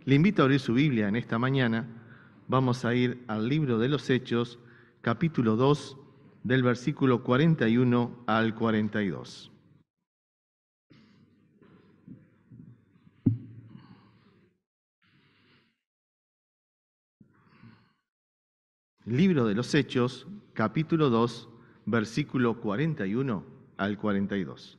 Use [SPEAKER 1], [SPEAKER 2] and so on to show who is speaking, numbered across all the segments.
[SPEAKER 1] Le invito a abrir su Biblia en esta mañana. Vamos a ir al libro de los Hechos, capítulo 2, del versículo 41 al 42. Libro de los Hechos, capítulo 2, versículo 41 al 42.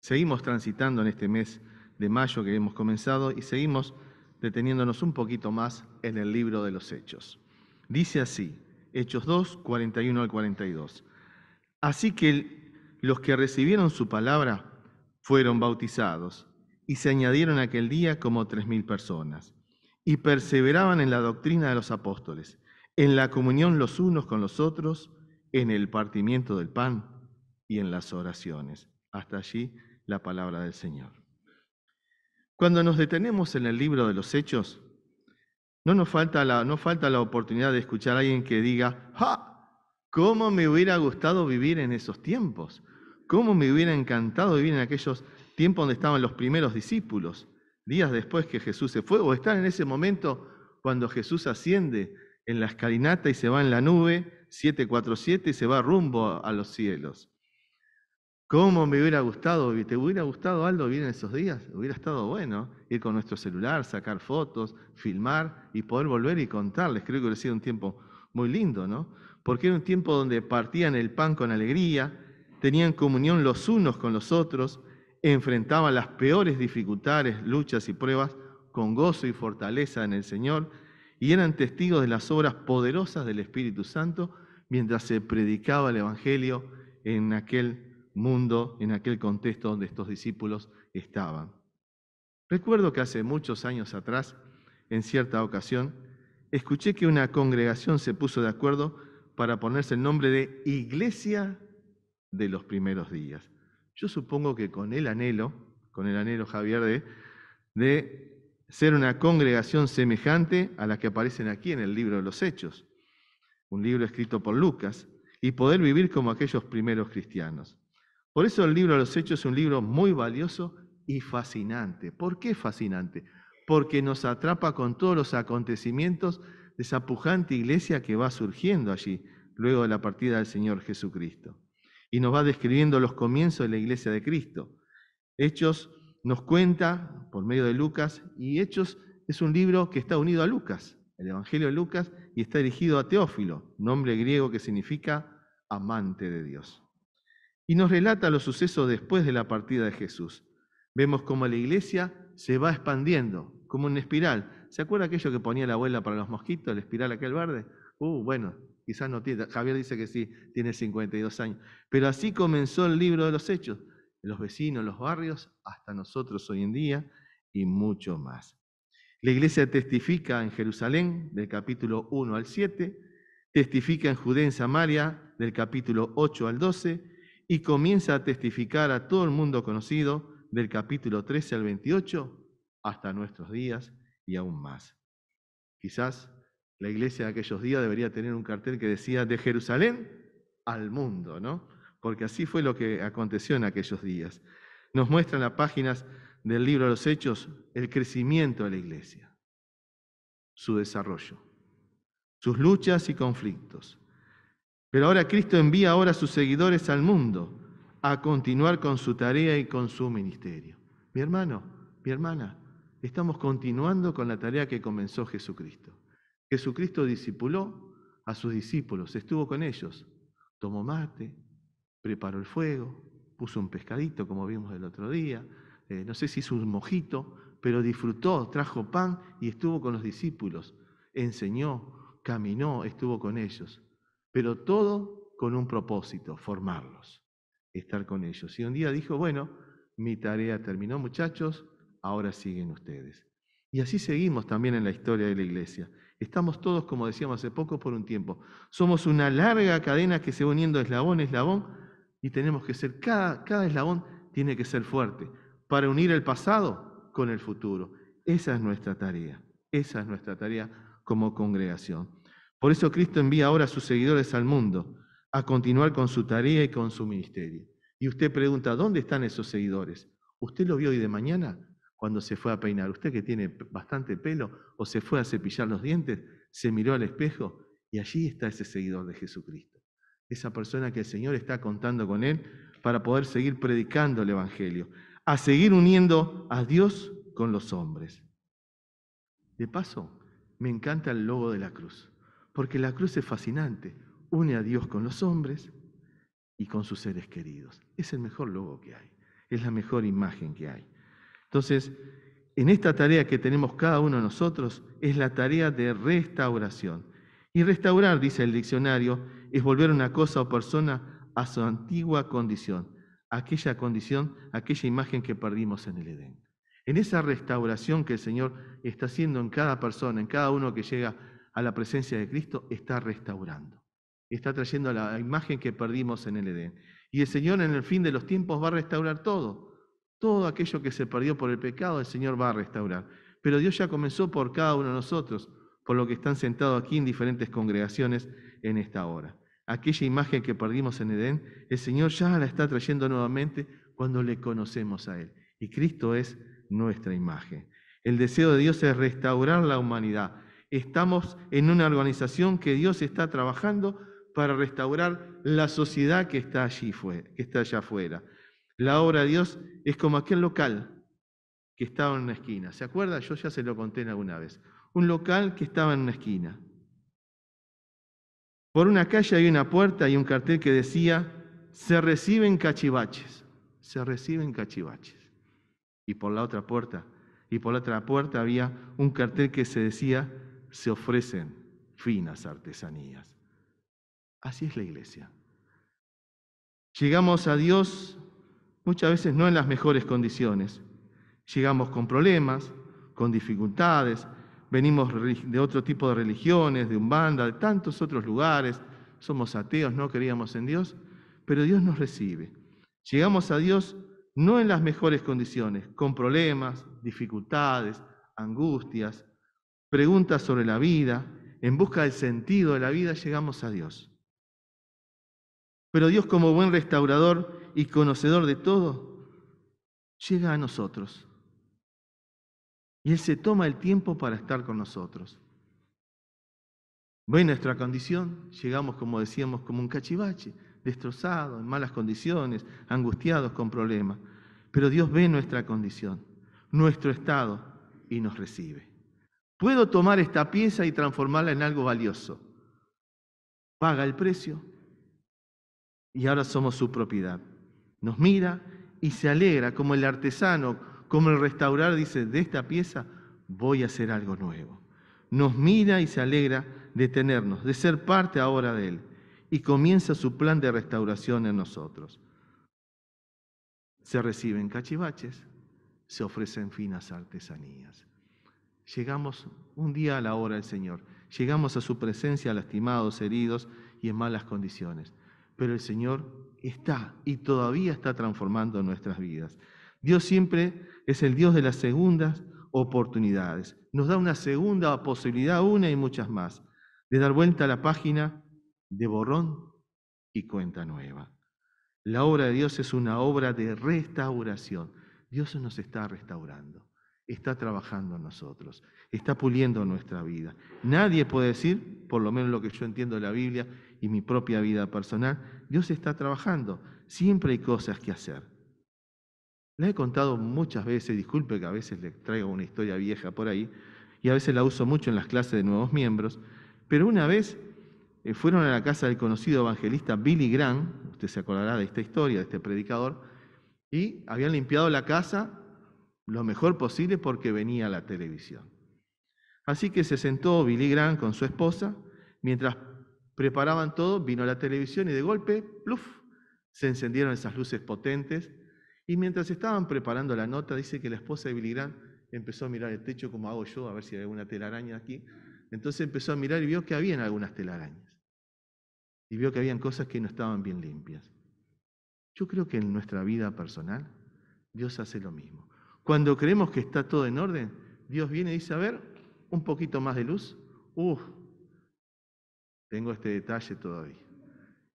[SPEAKER 1] Seguimos transitando en este mes de mayo que hemos comenzado y seguimos deteniéndonos un poquito más en el libro de los Hechos. Dice así, Hechos 2, 41 al 42. Así que los que recibieron su palabra fueron bautizados y se añadieron aquel día como 3.000 personas y perseveraban en la doctrina de los apóstoles, en la comunión los unos con los otros, en el partimiento del pan y en las oraciones. Hasta allí la palabra del Señor. Cuando nos detenemos en el libro de los Hechos, no nos falta la oportunidad de escuchar a alguien que diga, ¡ja! ¿Cómo me hubiera gustado vivir en esos tiempos? ¿Cómo me hubiera encantado vivir en aquellos tiempos donde estaban los primeros discípulos, días después que Jesús se fue, o estar en ese momento cuando Jesús asciende en la escalinata y se va en la nube 747 y se va rumbo a los cielos? ¿Cómo me hubiera gustado? ¿Te hubiera gustado, Aldo, vivir en esos días? Hubiera estado bueno ir con nuestro celular, sacar fotos, filmar y poder volver y contarles. Creo que hubiera sido un tiempo muy lindo, ¿no? Porque era un tiempo donde partían el pan con alegría, tenían comunión los unos con los otros, enfrentaban las peores dificultades, luchas y pruebas con gozo y fortaleza en el Señor y eran testigos de las obras poderosas del Espíritu Santo mientras se predicaba el Evangelio en aquel mundo, en aquel contexto donde estos discípulos estaban. Recuerdo que hace muchos años atrás, en cierta ocasión, escuché que una congregación se puso de acuerdo para ponerse el nombre de Iglesia de los Primeros Días. Yo supongo que con el anhelo, Javier, de ser una congregación semejante a la que aparecen aquí en el libro de los Hechos, un libro escrito por Lucas, y poder vivir como aquellos primeros cristianos. Por eso el libro de los Hechos es un libro muy valioso y fascinante. ¿Por qué fascinante? Porque nos atrapa con todos los acontecimientos de esa pujante iglesia que va surgiendo allí, luego de la partida del Señor Jesucristo. Y nos va describiendo los comienzos de la iglesia de Cristo. Hechos nos cuenta, por medio de Lucas, y Hechos es un libro que está unido a Lucas, el Evangelio de Lucas, y está dirigido a Teófilo, nombre griego que significa amante de Dios. Y nos relata los sucesos después de la partida de Jesús. Vemos cómo la iglesia se va expandiendo, como una espiral. ¿Se acuerda aquello que ponía la abuela para los mosquitos, la espiral aquel verde? Bueno, quizás no tiene, Javier dice que sí, tiene 52 años. Pero así comenzó el libro de los Hechos, los vecinos, los barrios, hasta nosotros hoy en día y mucho más. La iglesia testifica en Jerusalén, del capítulo 1 al 7, testifica en Judea y Samaria, del capítulo 8 al 12, y comienza a testificar a todo el mundo conocido del capítulo 13 al 28 hasta nuestros días y aún más. Quizás la iglesia de aquellos días debería tener un cartel que decía de Jerusalén al mundo, ¿no? Porque así fue lo que aconteció en aquellos días. Nos muestran las páginas del libro de los Hechos el crecimiento de la iglesia, su desarrollo, sus luchas y conflictos. Pero ahora Cristo envía ahora a sus seguidores al mundo a continuar con su tarea y con su ministerio. Mi hermano, mi hermana, estamos continuando con la tarea que comenzó Jesucristo. Jesucristo discipuló a sus discípulos, estuvo con ellos, tomó mate, preparó el fuego, puso un pescadito como vimos el otro día, no sé si hizo un mojito, pero disfrutó, trajo pan y estuvo con los discípulos, enseñó, caminó, estuvo con ellos. Pero todo con un propósito, formarlos, estar con ellos. Y un día dijo, bueno, mi tarea terminó, muchachos, ahora siguen ustedes. Y así seguimos también en la historia de la iglesia. Estamos todos, como decíamos hace poco, por un tiempo. Somos una larga cadena que se va uniendo eslabón a eslabón y tenemos que ser, cada eslabón tiene que ser fuerte para unir el pasado con el futuro. Esa es nuestra tarea como congregación. Por eso Cristo envía ahora a sus seguidores al mundo a continuar con su tarea y con su ministerio. Y usted pregunta, ¿dónde están esos seguidores? ¿Usted lo vio hoy de mañana cuando se fue a peinar? Usted que tiene bastante pelo o se fue a cepillar los dientes, se miró al espejo y allí está ese seguidor de Jesucristo. Esa persona que el Señor está contando con él para poder seguir predicando el Evangelio, a seguir uniendo a Dios con los hombres. De paso, me encanta el logo de la cruz, porque la cruz es fascinante, une a Dios con los hombres y con sus seres queridos. Es el mejor logo que hay, es la mejor imagen que hay. Entonces, en esta tarea que tenemos cada uno de nosotros, es la tarea de restauración. Y restaurar, dice el diccionario, es volver una cosa o persona a su antigua condición, aquella imagen que perdimos en el Edén. En esa restauración que el Señor está haciendo en cada persona, en cada uno que llega a la presencia de Cristo, está restaurando. Está trayendo la imagen que perdimos en el Edén. Y el Señor en el fin de los tiempos va a restaurar todo. Todo aquello que se perdió por el pecado, el Señor va a restaurar. Pero Dios ya comenzó por cada uno de nosotros, por lo que están sentados aquí en diferentes congregaciones en esta hora. Aquella imagen que perdimos en Edén, el Señor ya la está trayendo nuevamente cuando le conocemos a Él. Y Cristo es nuestra imagen. El deseo de Dios es restaurar la humanidad. Estamos en una organización que Dios está trabajando para restaurar la sociedad que está allá afuera. La obra de Dios es como aquel local que estaba en una esquina. ¿Se acuerda? Yo ya se lo conté alguna vez. Un local que estaba en una esquina. Por una calle hay una puerta y un cartel que decía, se reciben cachivaches. Se reciben cachivaches. Y por la otra puerta había un cartel que se decía, se ofrecen finas artesanías. Así es la iglesia. Llegamos a Dios muchas veces no en las mejores condiciones. Llegamos con problemas, con dificultades, venimos de otro tipo de religiones, de Umbanda, de tantos otros lugares, somos ateos, no creíamos en Dios, pero Dios nos recibe. Llegamos a Dios no en las mejores condiciones, con problemas, dificultades, angustias, preguntas sobre la vida, en busca del sentido de la vida, llegamos a Dios. Pero Dios, como buen restaurador y conocedor de todo, llega a nosotros. Y Él se toma el tiempo para estar con nosotros. Ve nuestra condición, llegamos, como decíamos, como un cachivache, destrozado, en malas condiciones, angustiados, con problemas. Pero Dios ve nuestra condición, nuestro estado, y nos recibe. Puedo tomar esta pieza y transformarla en algo valioso. Paga el precio y ahora somos su propiedad. Nos mira y se alegra, como el artesano, como el restaurador dice, de esta pieza voy a hacer algo nuevo. Nos mira y se alegra de tenernos, de ser parte ahora de Él. Y comienza su plan de restauración en nosotros. Se reciben cachivaches, se ofrecen finas artesanías. Llegamos un día a la hora del Señor. Llegamos a su presencia lastimados, heridos y en malas condiciones. Pero el Señor está y todavía está transformando nuestras vidas. Dios siempre es el Dios de las segundas oportunidades. Nos da una segunda posibilidad, una y muchas más, de dar vuelta a la página de borrón y cuenta nueva. La obra de Dios es una obra de restauración. Dios nos está restaurando, está trabajando en nosotros, está puliendo nuestra vida. Nadie puede decir, por lo menos lo que yo entiendo de la Biblia y mi propia vida personal, Dios está trabajando, siempre hay cosas que hacer. La he contado muchas veces, disculpe que a veces le traigo una historia vieja por ahí, y a veces la uso mucho en las clases de nuevos miembros, pero una vez fueron a la casa del conocido evangelista Billy Graham, usted se acordará de esta historia, de este predicador, y habían limpiado la casa lo mejor posible porque venía la televisión. Así que se sentó Billy Graham con su esposa, mientras preparaban todo, vino la televisión y de golpe, ¡pluf!, se encendieron esas luces potentes, y mientras estaban preparando la nota, dice que la esposa de Billy Graham empezó a mirar el techo como hago yo, a ver si hay alguna telaraña aquí. Entonces empezó a mirar y vio que habían algunas telarañas. Y vio que habían cosas que no estaban bien limpias. Yo creo que en nuestra vida personal, Dios hace lo mismo. Cuando creemos que está todo en orden, Dios viene y dice, a ver, un poquito más de luz. Tengo este detalle todavía.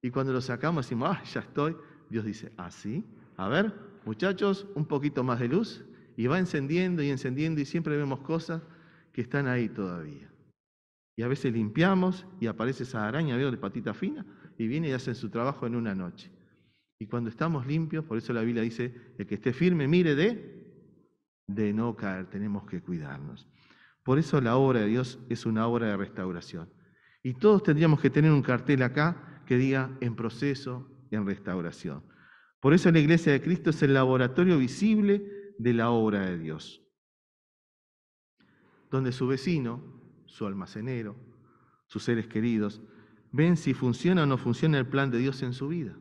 [SPEAKER 1] Y cuando lo sacamos decimos, ya estoy. Dios dice, ¿así? A ver, muchachos, un poquito más de luz, y va encendiendo y siempre vemos cosas que están ahí todavía. Y a veces limpiamos y aparece esa araña, veo de patita fina, y viene y hacen su trabajo en una noche. Y cuando estamos limpios, por eso la Biblia dice, el que esté firme, mire de no caer, tenemos que cuidarnos. Por eso la obra de Dios es una obra de restauración. Y todos tendríamos que tener un cartel acá que diga en proceso, en restauración. Por eso la Iglesia de Cristo es el laboratorio visible de la obra de Dios, donde su vecino, su almacenero, sus seres queridos, ven si funciona o no funciona el plan de Dios en su vida.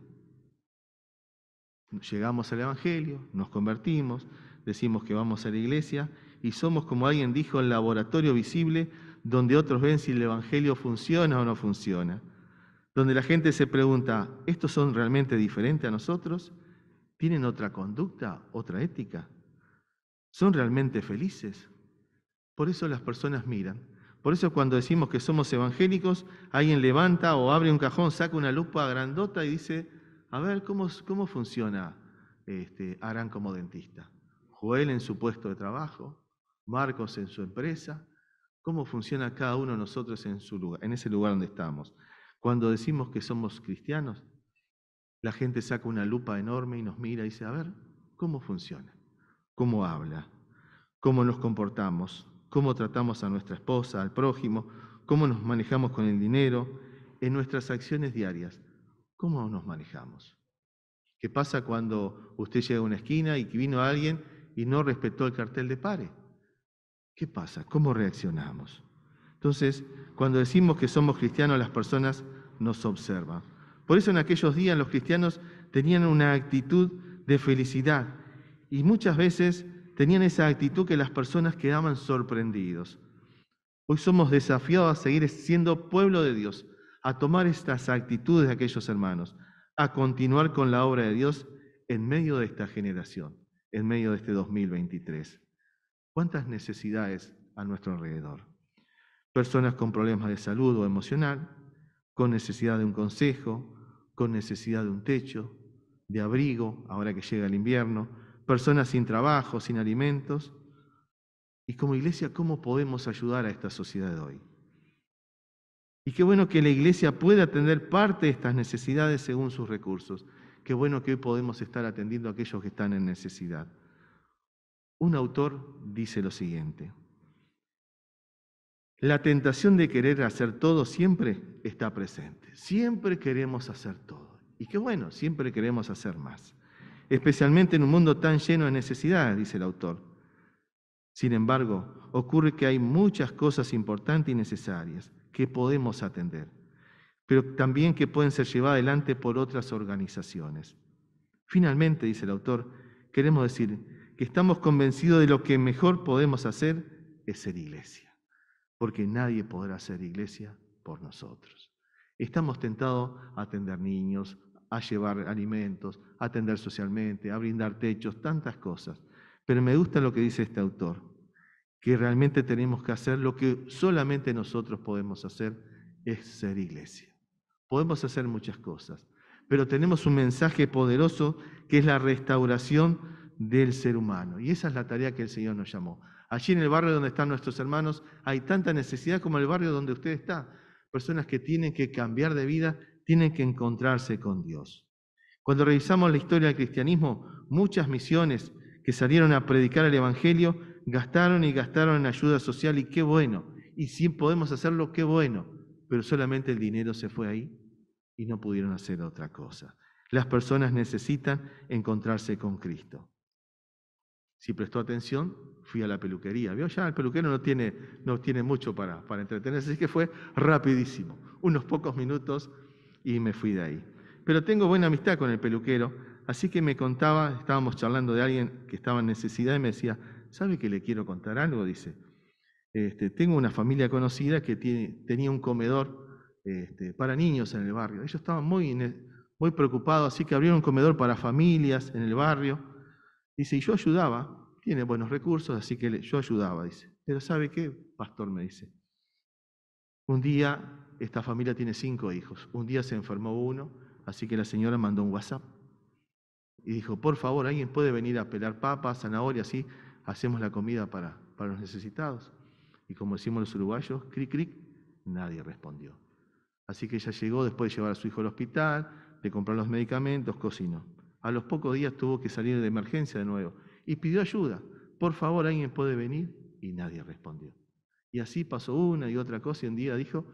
[SPEAKER 1] Llegamos al Evangelio, nos convertimos, decimos que vamos a la iglesia y somos, como alguien dijo, el laboratorio visible donde otros ven si el Evangelio funciona o no funciona. Donde la gente se pregunta, ¿estos son realmente diferentes a nosotros? ¿Tienen otra conducta, otra ética? ¿Son realmente felices? Por eso las personas miran. Por eso cuando decimos que somos evangélicos, alguien levanta o abre un cajón, saca una lupa grandota y dice, a ver, ¿cómo funciona Aarón como dentista? Joel en su puesto de trabajo, Marcos en su empresa, ¿cómo funciona cada uno de nosotros en su lugar, en ese lugar donde estamos? Cuando decimos que somos cristianos, la gente saca una lupa enorme y nos mira y dice, a ver, ¿cómo funciona? ¿Cómo habla? ¿Cómo nos comportamos? ¿Cómo tratamos a nuestra esposa, al prójimo? ¿Cómo nos manejamos con el dinero? En nuestras acciones diarias, ¿cómo nos manejamos? ¿Qué pasa cuando usted llega a una esquina y que vino alguien y no respetó el cartel de pare? ¿Qué pasa? ¿Cómo reaccionamos? Entonces, cuando decimos que somos cristianos, las personas nos observan. Por eso en aquellos días los cristianos tenían una actitud de felicidad y muchas veces tenían esa actitud que las personas quedaban sorprendidos. Hoy somos desafiados a seguir siendo pueblo de Dios, a tomar estas actitudes de aquellos hermanos, a continuar con la obra de Dios en medio de esta generación, en medio de este 2023. ¿Cuántas necesidades a nuestro alrededor? Personas con problemas de salud o emocional, con necesidad de un consejo, con necesidad de un techo, de abrigo, ahora que llega el invierno, personas sin trabajo, sin alimentos. Y como iglesia, ¿cómo podemos ayudar a esta sociedad de hoy? Y qué bueno que la iglesia pueda atender parte de estas necesidades según sus recursos. Qué bueno que hoy podemos estar atendiendo a aquellos que están en necesidad. Un autor dice lo siguiente: la tentación de querer hacer todo siempre está presente. Siempre queremos hacer todo. Y qué bueno, siempre queremos hacer más. Especialmente en un mundo tan lleno de necesidades, dice el autor. Sin embargo, ocurre que hay muchas cosas importantes y necesarias que podemos atender, pero también que pueden ser llevadas adelante por otras organizaciones. Finalmente, dice el autor, queremos decir que estamos convencidos de lo que mejor podemos hacer es ser iglesia, porque nadie podrá ser iglesia por nosotros. Estamos tentados a atender niños, a llevar alimentos, a atender socialmente, a brindar techos, tantas cosas. Pero me gusta lo que dice este autor, que realmente tenemos que hacer lo que solamente nosotros podemos hacer, es ser iglesia. Podemos hacer muchas cosas, pero tenemos un mensaje poderoso que es la restauración del ser humano. Y esa es la tarea que el Señor nos llamó. Allí en el barrio donde están nuestros hermanos hay tanta necesidad como el barrio donde usted está. Personas que tienen que cambiar de vida, tienen que encontrarse con Dios. Cuando revisamos la historia del cristianismo, muchas misiones que salieron a predicar el Evangelio gastaron y gastaron en ayuda social, y qué bueno. Y si podemos hacerlo, qué bueno. Pero solamente el dinero se fue ahí y no pudieron hacer otra cosa. Las personas necesitan encontrarse con Cristo. Si prestó atención, fui a la peluquería. ¿Vio? Ya el peluquero no tiene mucho para entretenerse, así que fue rapidísimo. Unos pocos minutos y me fui de ahí. Pero tengo buena amistad con el peluquero, así que me contaba, estábamos charlando de alguien que estaba en necesidad y me decía, ¿sabe que le quiero contar algo? Dice, tengo una familia conocida que tenía un comedor para niños en el barrio. Ellos estaban muy preocupados, así que abrieron un comedor para familias en el barrio. Dice, y yo ayudaba, tiene buenos recursos, así que yo ayudaba, dice. Pero ¿sabe qué, pastor? Me dice. Un día, esta familia tiene 5 hijos. Un día se enfermó uno, así que la señora mandó un WhatsApp. y dijo, por favor, ¿alguien puede venir a pelar papas, zanahorias, así hacemos la comida para los necesitados? Y como decimos los uruguayos, cric, cric, nadie respondió. Así que ella llegó después de llevar a su hijo al hospital, de comprar los medicamentos, cocinó. A los pocos días tuvo que salir de emergencia de nuevo y pidió ayuda. Por favor, ¿alguien puede venir? Y nadie respondió. Y así pasó una y otra cosa y un día dijo,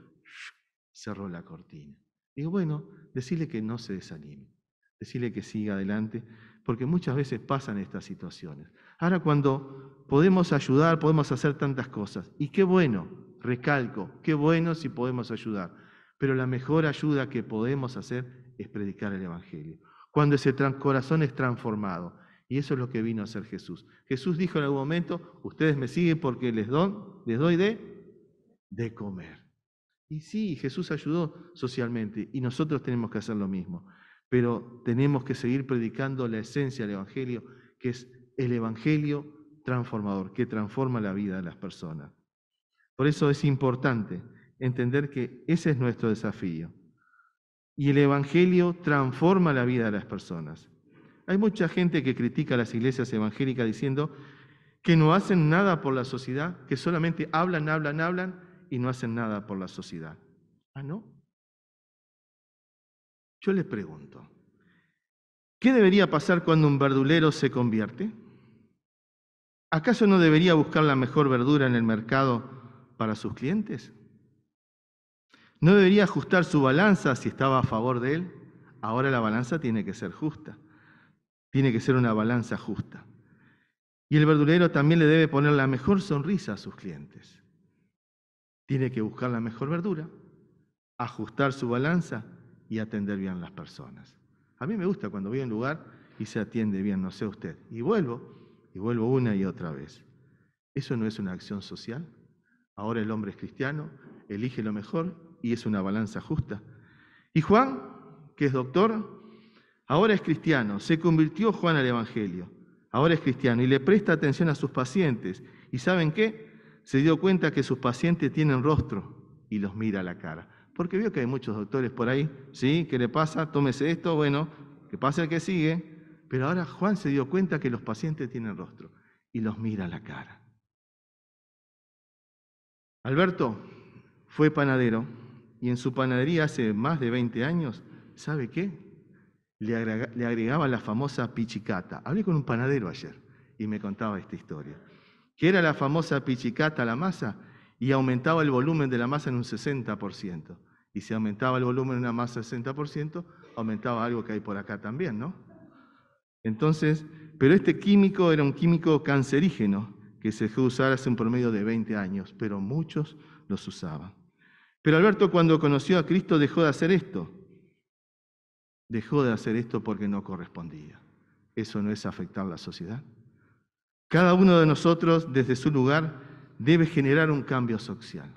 [SPEAKER 1] cerró la cortina. Digo, bueno, decirle que no se desanime, decirle que siga adelante, porque muchas veces pasan estas situaciones. Ahora cuando podemos ayudar, podemos hacer tantas cosas. Y qué bueno, recalco, qué bueno si podemos ayudar. Pero la mejor ayuda que podemos hacer es predicar el Evangelio. Cuando ese corazón es transformado. Y eso es lo que vino a hacer Jesús. Jesús dijo en algún momento, ustedes me siguen porque les doy de comer. Y sí, Jesús ayudó socialmente y nosotros tenemos que hacer lo mismo. Pero tenemos que seguir predicando la esencia del Evangelio, que es el Evangelio transformador, que transforma la vida de las personas. Por eso es importante entender que ese es nuestro desafío. Y el Evangelio transforma la vida de las personas. Hay mucha gente que critica a las iglesias evangélicas diciendo que no hacen nada por la sociedad, que solamente hablan y no hacen nada por la sociedad. ¿Ah, no? Yo les pregunto, ¿qué debería pasar cuando un verdulero se convierte? ¿Acaso no debería buscar la mejor verdura en el mercado para sus clientes? ¿No debería ajustar su balanza si estaba a favor de él? Ahora la balanza tiene que ser justa. Tiene que ser una balanza justa. Y el verdulero también le debe poner la mejor sonrisa a sus clientes. Tiene que buscar la mejor verdura, ajustar su balanza y atender bien a las personas. A mí me gusta cuando voy a un lugar y se atiende bien, no sé usted. Y vuelvo una y otra vez. ¿Eso no es una acción social? Ahora el hombre es cristiano, elige lo mejor y es una balanza justa. Y Juan, que es doctor, ahora es cristiano, se convirtió Juan al Evangelio, ahora es cristiano y le presta atención a sus pacientes. ¿Y saben qué? Se dio cuenta que sus pacientes tienen rostro y los mira a la cara. Porque vio que hay muchos doctores por ahí, ¿sí? ¿Qué le pasa? Tómese esto, bueno, que pase el que sigue. Pero ahora Juan se dio cuenta que los pacientes tienen rostro y los mira a la cara. Alberto fue panadero y en su panadería hace más de 20 años, ¿sabe qué? Le agregaba la famosa pichicata. Hablé con un panadero ayer y me contaba esta historia. Que era la famosa pichicata, la masa, y aumentaba el volumen de la masa en un 60%. Y si aumentaba el volumen de una masa en 60%, aumentaba algo que hay por acá también, ¿no? Entonces, pero este químico era un químico cancerígeno que se dejó usar hace un promedio de 20 años, pero muchos los usaban. Pero Alberto, cuando conoció a Cristo, dejó de hacer esto. Dejó de hacer esto porque no correspondía. ¿Eso no es afectar la sociedad? Cada uno de nosotros, desde su lugar, debe generar un cambio social.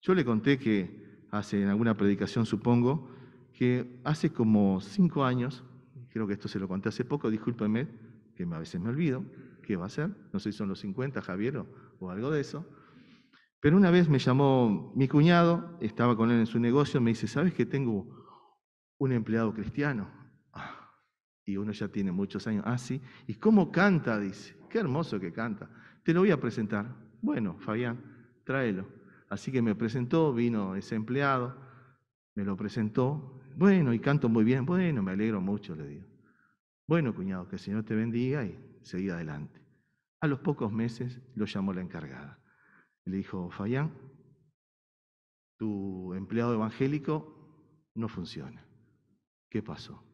[SPEAKER 1] Yo le conté que en alguna predicación, supongo, que hace como 5 años, creo que esto se lo conté hace poco, discúlpeme, que a veces me olvido, ¿qué va a ser? No sé si son los 50, Javier, o algo de eso. Pero una vez me llamó mi cuñado, estaba con él en su negocio, me dice, ¿sabes que tengo un empleado cristiano? Y uno ya tiene muchos años. Ah, sí. ¿Y cómo canta? Dice. Qué hermoso que canta. Te lo voy a presentar. Bueno, Fabián, tráelo. Así que me presentó, vino ese empleado, me lo presentó. Bueno, y canto muy bien. Bueno, me alegro mucho, le digo. Bueno, cuñado, que el Señor te bendiga y seguí adelante. A los pocos meses lo llamó la encargada. Le dijo, Fabián, tu empleado evangélico no funciona. ¿Qué pasó?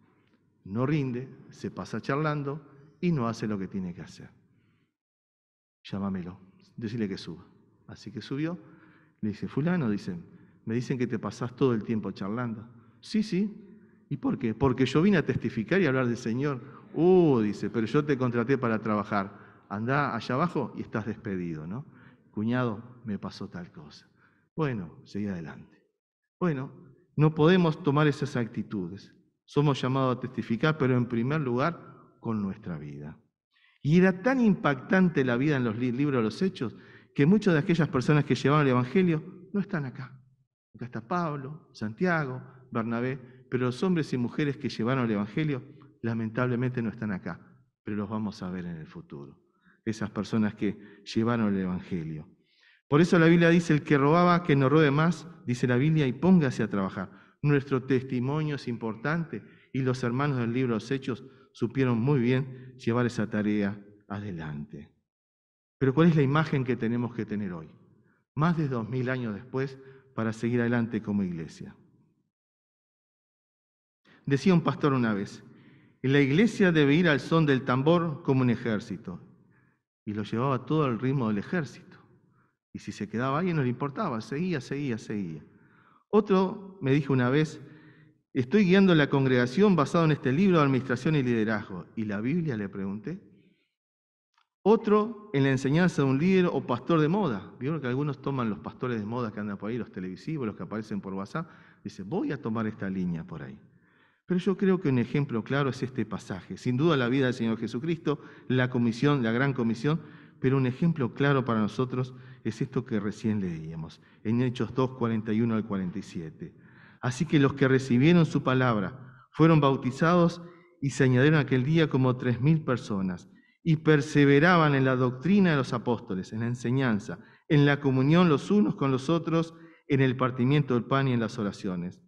[SPEAKER 1] No rinde, se pasa charlando y no hace lo que tiene que hacer. Llámamelo, decile que suba. Así que subió, le dice, fulano, me dicen que te pasás todo el tiempo charlando. Sí, sí. ¿Y por qué? Porque yo vine a testificar y a hablar del Señor. Dice, pero yo te contraté para trabajar. Andá allá abajo y estás despedido, ¿no? Cuñado, me pasó tal cosa. Bueno, seguí adelante. Bueno, no podemos tomar esas actitudes. Somos llamados a testificar, pero en primer lugar, con nuestra vida. Y era tan impactante la vida en los libros de los Hechos, que muchas de aquellas personas que llevaban el Evangelio no están acá. Acá está Pablo, Santiago, Bernabé, pero los hombres y mujeres que llevaron el Evangelio, lamentablemente no están acá, pero los vamos a ver en el futuro. Esas personas que llevaron el Evangelio. Por eso la Biblia dice, el que robaba, que no robe más, dice la Biblia, y póngase a trabajar. Nuestro testimonio es importante y los hermanos del libro de los Hechos supieron muy bien llevar esa tarea adelante. Pero ¿cuál es la imagen que tenemos que tener hoy? Más de 2000 años después, para seguir adelante como iglesia. Decía un pastor una vez, la iglesia debe ir al son del tambor como un ejército. Y lo llevaba todo al ritmo del ejército. Y si se quedaba alguien no le importaba, seguía. Otro me dijo una vez, estoy guiando la congregación basado en este libro de administración y liderazgo. ¿Y la Biblia?, le pregunté. Otro en la enseñanza de un líder o pastor de moda. Vieron que algunos toman los pastores de moda que andan por ahí, los televisivos, los que aparecen por WhatsApp. Dice, voy a tomar esta línea por ahí. Pero yo creo que un ejemplo claro es este pasaje. Sin duda la vida del Señor Jesucristo, la comisión, la gran comisión, pero un ejemplo claro para nosotros es esto que recién leíamos, en Hechos 2, 41 al 47. Así que los que recibieron su palabra fueron bautizados y se añadieron aquel día como 3000 personas y perseveraban en la doctrina de los apóstoles, en la enseñanza, en la comunión los unos con los otros, en el partimiento del pan y en las oraciones.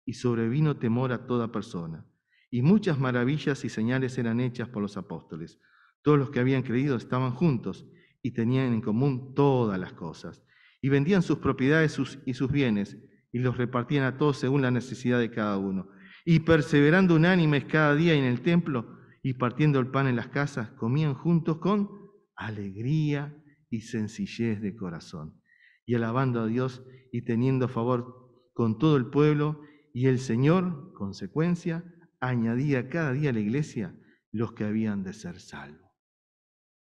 [SPEAKER 1] Y sobrevino temor a toda persona. Y muchas maravillas y señales eran hechas por los apóstoles. Todos los que habían creído estaban juntos y tenían en común todas las cosas. Y vendían sus propiedades y sus bienes y los repartían a todos según la necesidad de cada uno. Y perseverando unánimes cada día en el templo y partiendo el pan en las casas, comían juntos con alegría y sencillez de corazón. Y alabando a Dios y teniendo favor con todo el pueblo. Y el Señor, consecuencia, añadía cada día a la iglesia los que habían de ser salvos.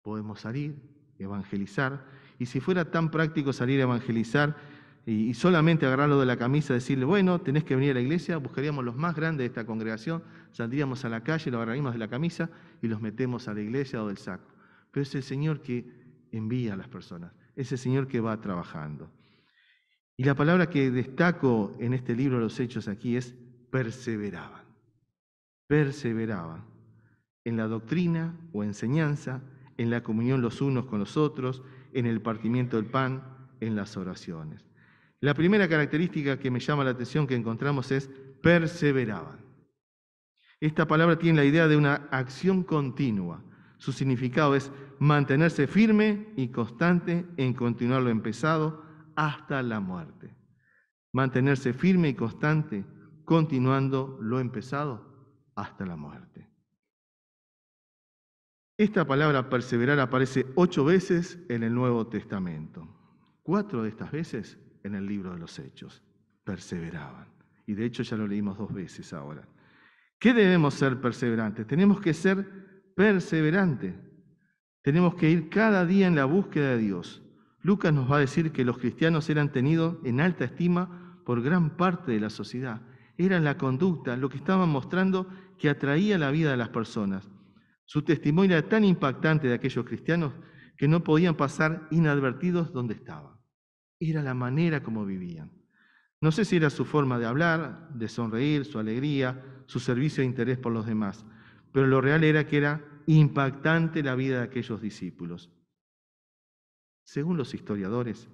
[SPEAKER 1] Podemos salir, evangelizar, y si fuera tan práctico salir a evangelizar y solamente agarrarlo de la camisa y decirle, bueno, tenés que venir a la iglesia, buscaríamos los más grandes de esta congregación, saldríamos a la calle, lo agarraríamos de la camisa y los metemos a la iglesia o del saco. Pero es el Señor que envía a las personas, es el Señor que va trabajando. Y la palabra que destaco en este libro de los Hechos aquí es perseveraban. Perseveraban en la doctrina o enseñanza, en la comunión los unos con los otros, en el partimiento del pan, en las oraciones. La primera característica que me llama la atención que encontramos es perseveraban. Esta palabra tiene la idea de una acción continua. Su significado es mantenerse firme y constante en continuar lo empezado hasta la muerte. Mantenerse firme y constante, continuando lo empezado hasta la muerte. Esta palabra perseverar aparece 8 veces en el Nuevo Testamento. 4 de estas veces en el libro de los Hechos. Perseveraban. Y de hecho ya lo leímos 2 veces ahora. ¿Qué debemos ser perseverantes? Tenemos que ser perseverantes. Tenemos que ir cada día en la búsqueda de Dios. Lucas nos va a decir que los cristianos eran tenidos en alta estima por gran parte de la sociedad. Era la conducta, lo que estaban mostrando que atraía la vida de las personas. Su testimonio era tan impactante de aquellos cristianos que no podían pasar inadvertidos donde estaban. Era la manera como vivían. No sé si era su forma de hablar, de sonreír, su alegría, su servicio e interés por los demás, pero lo real era que era impactante la vida de aquellos discípulos. Según los historiadores,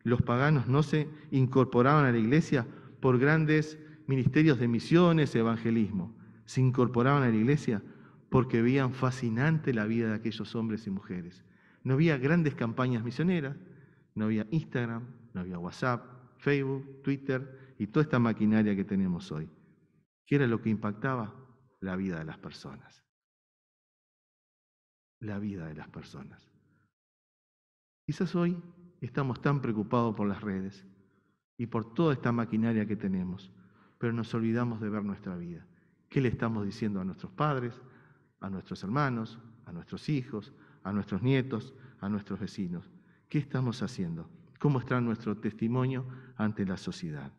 [SPEAKER 1] los paganos no se incorporaban a la iglesia por grandes ministerios de misiones, evangelismo. Se incorporaban a la iglesia porque veían fascinante la vida de aquellos hombres y mujeres. No había grandes campañas misioneras, no había Instagram, no había WhatsApp, Facebook, Twitter y toda esta maquinaria que tenemos hoy. ¿Qué era lo que impactaba? La vida de las personas. La vida de las personas. Quizás hoy estamos tan preocupados por las redes y por toda esta maquinaria que tenemos, pero nos olvidamos de ver nuestra vida. ¿Qué le estamos diciendo a nuestros padres, a nuestros hermanos, a nuestros hijos, a nuestros nietos, a nuestros vecinos? ¿Qué estamos haciendo? ¿Cómo está nuestro testimonio ante la sociedad?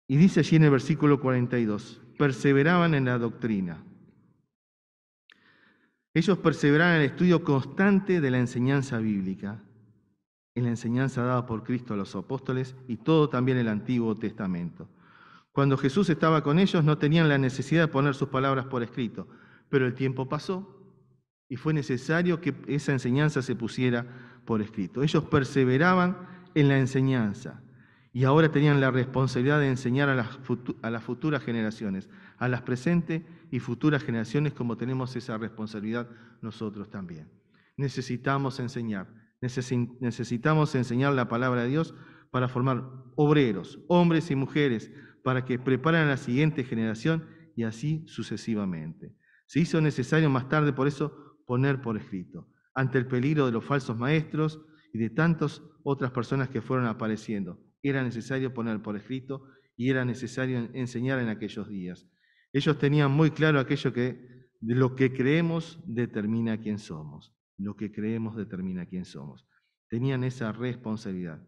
[SPEAKER 1] Y dice allí en el versículo 42, perseveraban en la doctrina. Ellos perseveraban en el estudio constante de la enseñanza bíblica, en la enseñanza dada por Cristo a los apóstoles y todo también el Antiguo Testamento. Cuando Jesús estaba con ellos no tenían la necesidad de poner sus palabras por escrito, pero el tiempo pasó y fue necesario que esa enseñanza se pusiera por escrito. Ellos perseveraban en la enseñanza y ahora tenían la responsabilidad de enseñar a las futuras generaciones, a las presentes y futuras generaciones, como tenemos esa responsabilidad nosotros también. Necesitamos enseñar la palabra de Dios para formar obreros, hombres y mujeres, para que preparen a la siguiente generación y así sucesivamente. Se hizo necesario más tarde, por eso, poner por escrito, ante el peligro de los falsos maestros y de tantas otras personas que fueron apareciendo. Era necesario poner por escrito y era necesario enseñar en aquellos días. Ellos tenían muy claro aquello que de lo que creemos determina quién somos. Lo que creemos determina quién somos. Tenían esa responsabilidad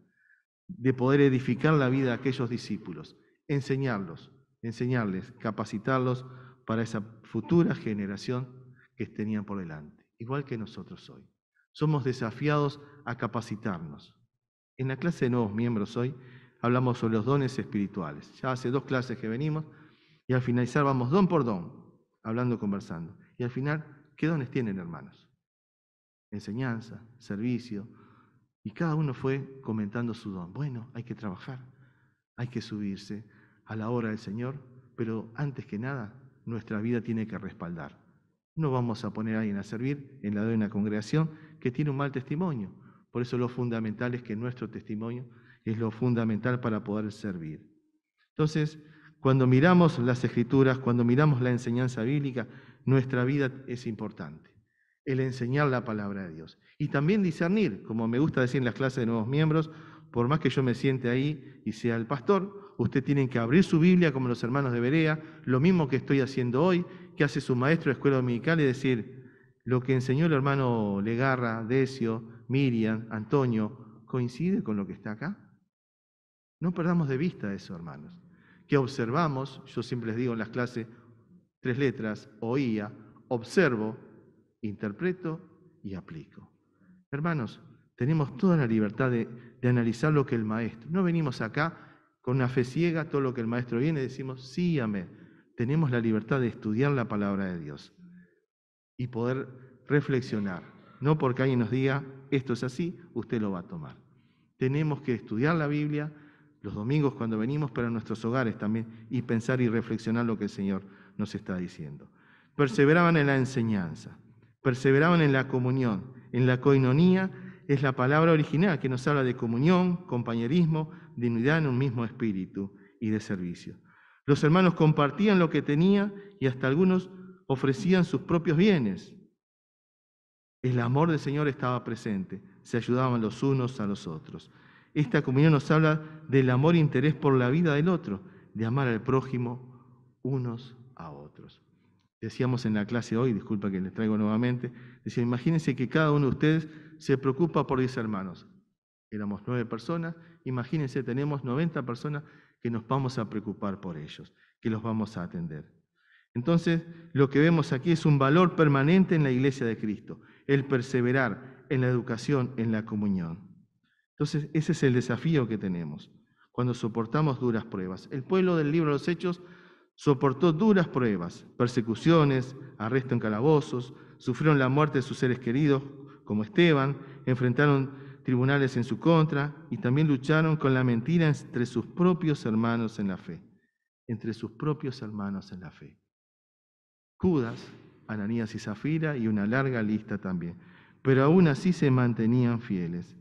[SPEAKER 1] de poder edificar la vida de aquellos discípulos, enseñarles, capacitarlos para esa futura generación que tenían por delante, igual que nosotros hoy. Somos desafiados a capacitarnos. En la clase de nuevos miembros hoy hablamos sobre los dones espirituales. Ya hace 2 clases que venimos y al finalizar vamos don por don, hablando, conversando. Y al final, ¿qué dones tienen, hermanos? Enseñanza, servicio, y cada uno fue comentando su don. Bueno, hay que trabajar, hay que subirse a la obra del Señor, pero antes que nada, nuestra vida tiene que respaldar. No vamos a poner a alguien a servir en la de una congregación que tiene un mal testimonio. Por eso lo fundamental es que nuestro testimonio es lo fundamental para poder servir. Entonces, cuando miramos las Escrituras, cuando miramos la enseñanza bíblica, nuestra vida es importante. El enseñar la palabra de Dios. Y también discernir, como me gusta decir en las clases de nuevos miembros, por más que yo me siente ahí y sea el pastor, usted tiene que abrir su Biblia como los hermanos de Berea, lo mismo que estoy haciendo hoy, que hace su maestro de escuela dominical, y decir, lo que enseñó el hermano Legarra, Decio, Miriam, Antonio, ¿coincide con lo que está acá? No perdamos de vista eso, hermanos. Que observamos, yo siempre les digo en las clases, 3 letras, oía, observo, interpreto y aplico. Hermanos, tenemos toda la libertad de analizar lo que el maestro. No venimos acá con una fe ciega, todo lo que el maestro viene y decimos, sí, amén. Tenemos la libertad de estudiar la palabra de Dios y poder reflexionar. No porque alguien nos diga, esto es así, usted lo va a tomar. Tenemos que estudiar la Biblia los domingos cuando venimos, pero en nuestros hogares también, y pensar y reflexionar lo que el Señor nos está diciendo. Perseveraban en la enseñanza, perseveraban en la comunión, en la koinonía, es la palabra original que nos habla de comunión, compañerismo, de unidad en un mismo espíritu y de servicio. Los hermanos compartían lo que tenían y hasta algunos ofrecían sus propios bienes. El amor del Señor estaba presente, se ayudaban los unos a los otros. Esta comunión nos habla del amor e interés por la vida del otro, de amar al prójimo unos a otros. Decíamos en la clase hoy, disculpa que les traigo nuevamente, decía, imagínense que cada uno de ustedes se preocupa por 10 hermanos. Éramos 9 personas, imagínense, tenemos 90 personas que nos vamos a preocupar por ellos, que los vamos a atender. Entonces, lo que vemos aquí es un valor permanente en la Iglesia de Cristo, el perseverar en la educación, en la comunión. Entonces, ese es el desafío que tenemos cuando soportamos duras pruebas. El pueblo del libro de los Hechos soportó duras pruebas, persecuciones, arresto en calabozos, sufrieron la muerte de sus seres queridos, como Esteban, enfrentaron tribunales en su contra y también lucharon con la mentira entre sus propios hermanos en la fe. Entre sus propios hermanos en la fe. Judas, Ananías y Zafira y una larga lista también. Pero aún así se mantenían fieles.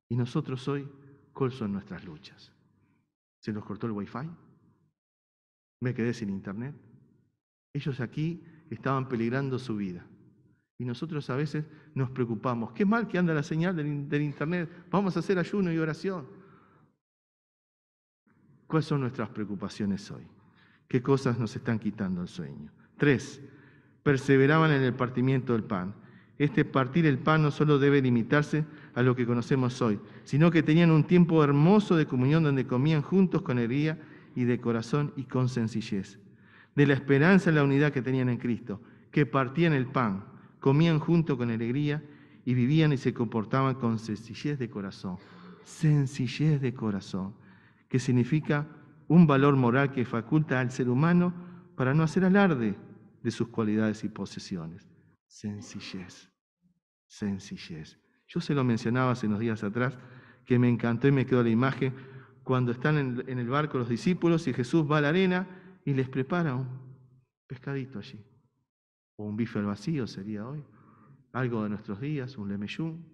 [SPEAKER 1] ¿Y nosotros hoy cuáles son nuestras luchas? ¿Se nos cortó el Wi-Fi? ¿Me quedé sin internet? Ellos aquí estaban peligrando su vida. Y nosotros a veces nos preocupamos. Qué mal que anda la señal del internet. Vamos a hacer ayuno y oración. ¿Cuáles son nuestras preocupaciones hoy? ¿Qué cosas nos están quitando el sueño? 3. Perseveraban en el partimiento del pan. Este partir el pan no solo debe limitarse a lo que conocemos hoy, sino que tenían un tiempo hermoso de comunión donde comían juntos con alegría y de corazón y con sencillez. De la esperanza en la unidad que tenían en Cristo, que partían el pan, comían juntos con alegría y vivían y se comportaban con sencillez de corazón. Sencillez de corazón, que significa un valor moral que faculta al ser humano para no hacer alarde de sus cualidades y posesiones. Sencillez, sencillez. Yo se lo mencionaba hace unos días atrás, que me encantó y me quedó la imagen cuando están en el barco los discípulos y Jesús va a la arena y les prepara un pescadito allí, o un bife al vacío sería hoy, algo de nuestros días, un lemeyún,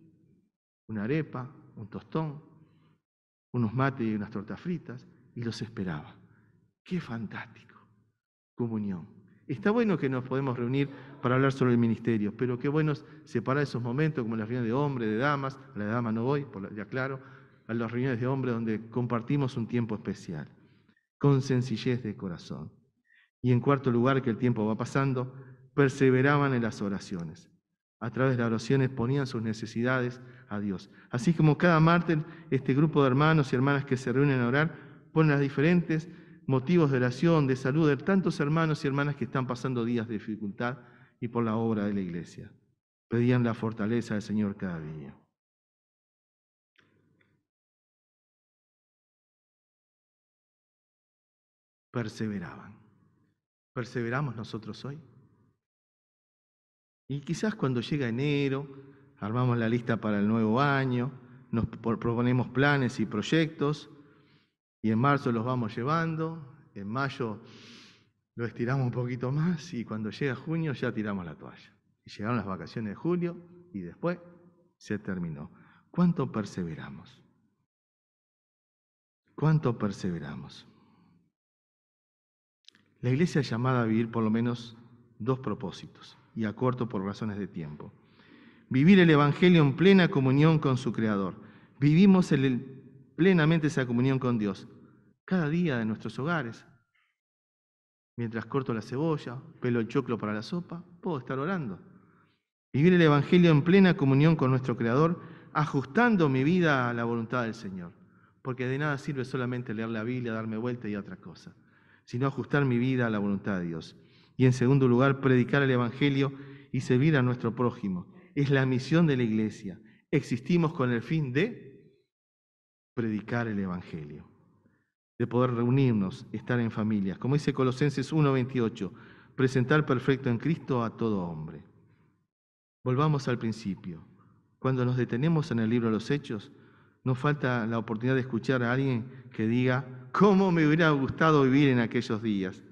[SPEAKER 1] una arepa, un tostón, unos mates y unas tortas fritas, y los esperaba. ¡Qué fantástico! Comunión. Está bueno que nos podemos reunir para hablar sobre el ministerio, pero qué bueno es separar esos momentos, como las reuniones de hombres, de damas. A la de damas no voy, ya claro, a las reuniones de hombres donde compartimos un tiempo especial, con sencillez de corazón. Y en cuarto lugar, que el tiempo va pasando, perseveraban en las oraciones. A través de las oraciones ponían sus necesidades a Dios. Así como cada martes, este grupo de hermanos y hermanas que se reúnen a orar ponen los diferentes motivos de oración, de salud de tantos hermanos y hermanas que están pasando días de dificultad y por la obra de la iglesia. Pedían la fortaleza del Señor cada día. Perseveraban. ¿Perseveramos nosotros hoy? Y quizás cuando llega enero, armamos la lista para el nuevo año, nos proponemos planes y proyectos, y en marzo los vamos llevando, en mayo lo estiramos un poquito más, y cuando llega junio ya tiramos la toalla. Y llegaron las vacaciones de julio, y después se terminó. ¿Cuánto perseveramos? ¿Cuánto perseveramos? La iglesia es llamada a vivir por lo menos dos propósitos, y acorto por razones de tiempo. Vivir el Evangelio en plena comunión con su Creador. Vivimos plenamente esa comunión con Dios, cada día de nuestros hogares. Mientras corto la cebolla, pelo el choclo para la sopa, puedo estar orando. Vivir el Evangelio en plena comunión con nuestro Creador, ajustando mi vida a la voluntad del Señor. Porque de nada sirve solamente leer la Biblia, darme vuelta y otra cosa, sino ajustar mi vida a la voluntad de Dios. Y en segundo lugar, predicar el Evangelio y servir a nuestro prójimo. Es la misión de la iglesia. Existimos con el fin de predicar el Evangelio, de poder reunirnos, estar en familias. Como dice Colosenses 1:28, presentar perfecto en Cristo a todo hombre. Volvamos al principio. Cuando nos detenemos en el libro de los Hechos, nos falta la oportunidad de escuchar a alguien que diga, ¿cómo me hubiera gustado vivir en aquellos días?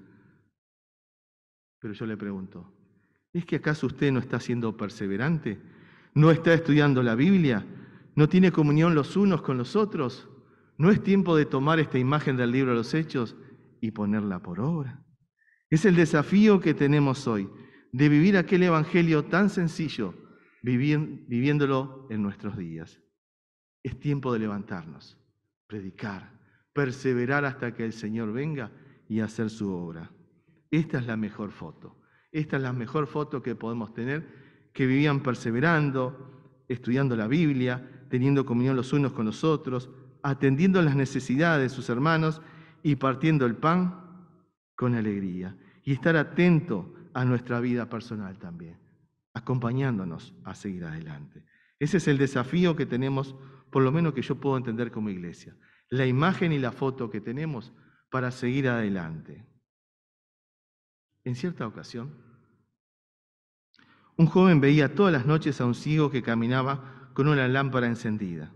[SPEAKER 1] Pero yo le pregunto, ¿es que acaso usted no está siendo perseverante? ¿No está estudiando la Biblia? ¿No tiene comunión los unos con los otros? ¿No es tiempo de tomar esta imagen del libro de los Hechos y ponerla por obra? Es el desafío que tenemos hoy, de vivir aquel evangelio tan sencillo, viviéndolo en nuestros días. Es tiempo de levantarnos, predicar, perseverar hasta que el Señor venga y hacer su obra. Esta es la mejor foto. Esta es la mejor foto que podemos tener, que vivían perseverando, estudiando la Biblia, teniendo comunión los unos con los otros, atendiendo las necesidades de sus hermanos y partiendo el pan con alegría. Y estar atento a nuestra vida personal también, acompañándonos a seguir adelante. Ese es el desafío que tenemos, por lo menos que yo puedo entender como iglesia. La imagen y la foto que tenemos para seguir adelante. En cierta ocasión, un joven veía todas las noches a un ciego que caminaba con una lámpara encendida.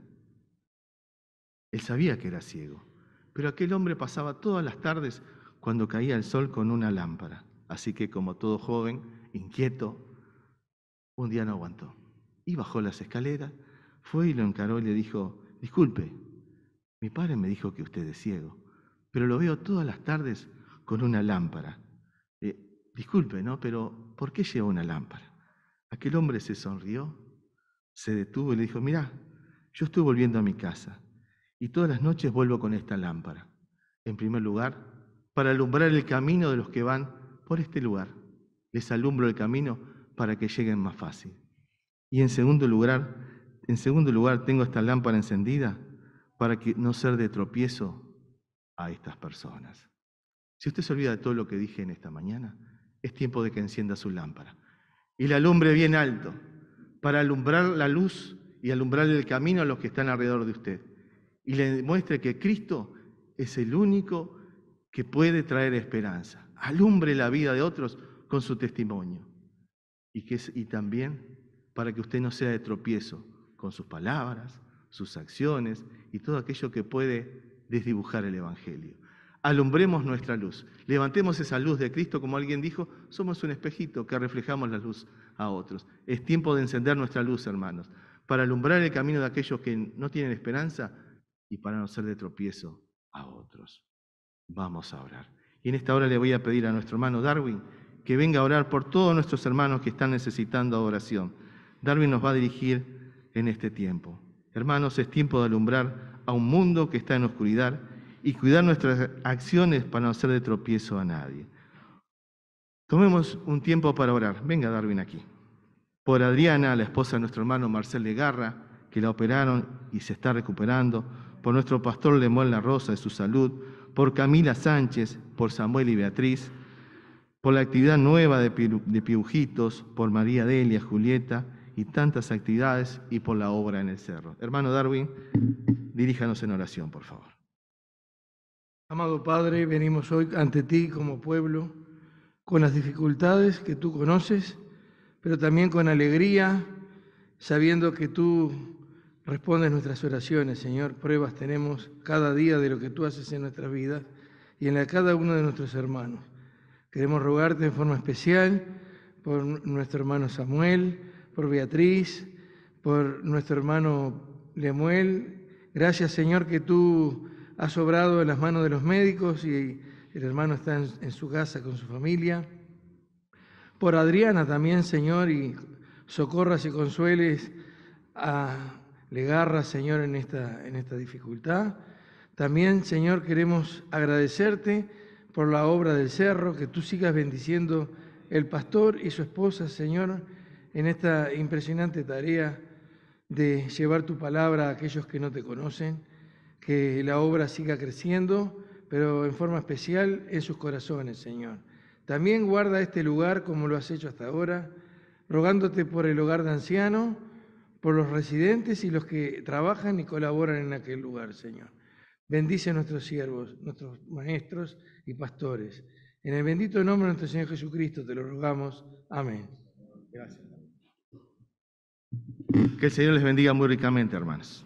[SPEAKER 1] Él sabía que era ciego, pero aquel hombre pasaba todas las tardes cuando caía el sol con una lámpara. Así que, como todo joven, inquieto, un día no aguantó y bajó las escaleras, fue y lo encaró y le dijo, disculpe, mi padre me dijo que usted es ciego, pero lo veo todas las tardes con una lámpara. Disculpe, ¿no? Pero ¿por qué lleva una lámpara? Aquel hombre se sonrió, se detuvo y le dijo, mirá, yo estoy volviendo a mi casa y todas las noches vuelvo con esta lámpara. En primer lugar, para alumbrar el camino de los que van por este lugar. Les alumbro el camino para que lleguen más fácil. Y en segundo lugar, tengo esta lámpara encendida para que no ser de tropiezo a estas personas. Si usted se olvida de todo lo que dije en esta mañana, es tiempo de que encienda su lámpara y la alumbre bien alto para alumbrar la luz y alumbrar el camino a los que están alrededor de usted. Y le demuestre que Cristo es el único que puede traer esperanza. Alumbre la vida de otros con su testimonio. Y también para que usted no sea de tropiezo con sus palabras, sus acciones y todo aquello que puede desdibujar el Evangelio. Alumbremos nuestra luz. Levantemos esa luz de Cristo, como alguien dijo, somos un espejito que reflejamos la luz a otros. Es tiempo de encender nuestra luz, hermanos, para alumbrar el camino de aquellos que no tienen esperanza y para no ser de tropiezo a otros. Vamos a orar. Y en esta hora le voy a pedir a nuestro hermano Darwin que venga a orar por todos nuestros hermanos que están necesitando oración. Darwin nos va a dirigir en este tiempo. Hermanos, es tiempo de alumbrar a un mundo que está en oscuridad y cuidar nuestras acciones para no ser de tropiezo a nadie. Tomemos un tiempo para orar. Venga, Darwin, aquí. Por Adriana, la esposa de nuestro hermano Marcel Legarra, que la operaron y se está recuperando. Por nuestro pastor Lemuel La Rosa, de su salud. Por Camila Sánchez, por Samuel y Beatriz. Por la actividad nueva de Piujitos, por María Delia, Julieta y tantas actividades, y por la obra en el cerro. Hermano Darwin, diríjanos en oración, por favor.
[SPEAKER 2] Amado Padre, venimos hoy ante ti como pueblo, con las dificultades que tú conoces, pero también con alegría, sabiendo que tú respondes nuestras oraciones, Señor. Pruebas tenemos cada día de lo que tú haces en nuestras vidas y en la de cada uno de nuestros hermanos. Queremos rogarte en forma especial por nuestro hermano Samuel, por Beatriz, por nuestro hermano Lemuel. Gracias, Señor, que tú has obrado en las manos de los médicos y el hermano está en su casa con su familia. Por Adriana también, Señor, y socorras y consueles a Legarra, Señor, en esta dificultad. También, Señor, queremos agradecerte por la obra del cerro, que tú sigas bendiciendo el pastor y su esposa, Señor, en esta impresionante tarea de llevar tu palabra a aquellos que no te conocen, que la obra siga creciendo, pero en forma especial en sus corazones, Señor. También guarda este lugar como lo has hecho hasta ahora, rogándote por el hogar de ancianos, por los residentes y los que trabajan y colaboran en aquel lugar, Señor. Bendice a nuestros siervos, nuestros maestros y pastores. En el bendito nombre de nuestro Señor Jesucristo te lo rogamos. Amén.
[SPEAKER 1] Gracias. Que el Señor les bendiga muy ricamente, hermanos.